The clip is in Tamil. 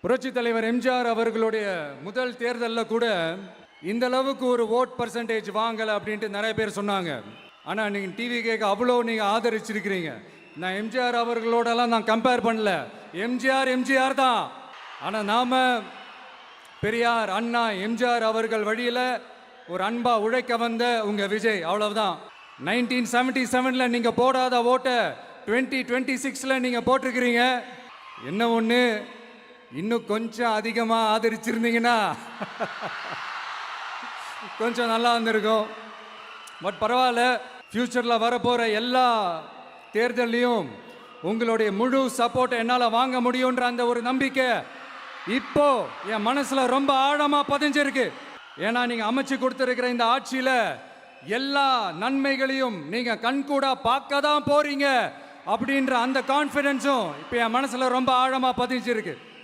புரட்சி தலைவர் எம்ஜிஆர் அவர்களுடைய முதல் தேர்தலில் கூட இந்த அளவுக்கு ஒரு ஓட் பர்சன்டேஜ் வாங்கலை அப்படின்ட்டு நிறைய பேர் சொன்னாங்க. ஆனால் நீங்கள் டிவி கேட்க அவ்வளோ நீங்கள் ஆதரிச்சிருக்கிறீங்க. நான் எம்ஜிஆர் அவர்களோடலாம் நான் கம்பேர் பண்ணல. எம்ஜிஆர் தான். ஆனால் நாம் பெரியார், அண்ணா, எம்ஜிஆர் அவர்கள் வழியில் ஒரு அன்பா உழைக்க வந்த உங்கள் விஜய், அவ்வளவுதான். 1977 நீங்கள் போடாத ஓட்டை 2026 நீங்கள் போட்டிருக்கிறீங்க. என்ன ஒன்று, இன்னும் கொஞ்சம் அதிகமாக ஆதரிச்சிருந்தீங்கன்னா கொஞ்சம் நல்லா வந்திருக்கும். பட் பரவாயில்ல, ஃப்யூச்சரில் வரப்போகிற எல்லா தேர்தலையும் உங்களுடைய முழு சப்போர்ட்டை என்னால் வாங்க முடியுன்ற அந்த ஒரு நம்பிக்கை இப்போ என் மனசில் ரொம்ப ஆழமாக பதிஞ்சிருக்கு. ஏன்னா நீங்கள் அமைச்சு கொடுத்துருக்கிற இந்த ஆட்சியில் எல்லா நன்மைகளையும் நீங்கள் கண்கூடா பார்க்க தான் போறீங்க அப்படின்ற அந்த கான்ஃபிடென்ஸும் இப்போ என் மனசில் ரொம்ப ஆழமாக பதிஞ்சிருக்கு.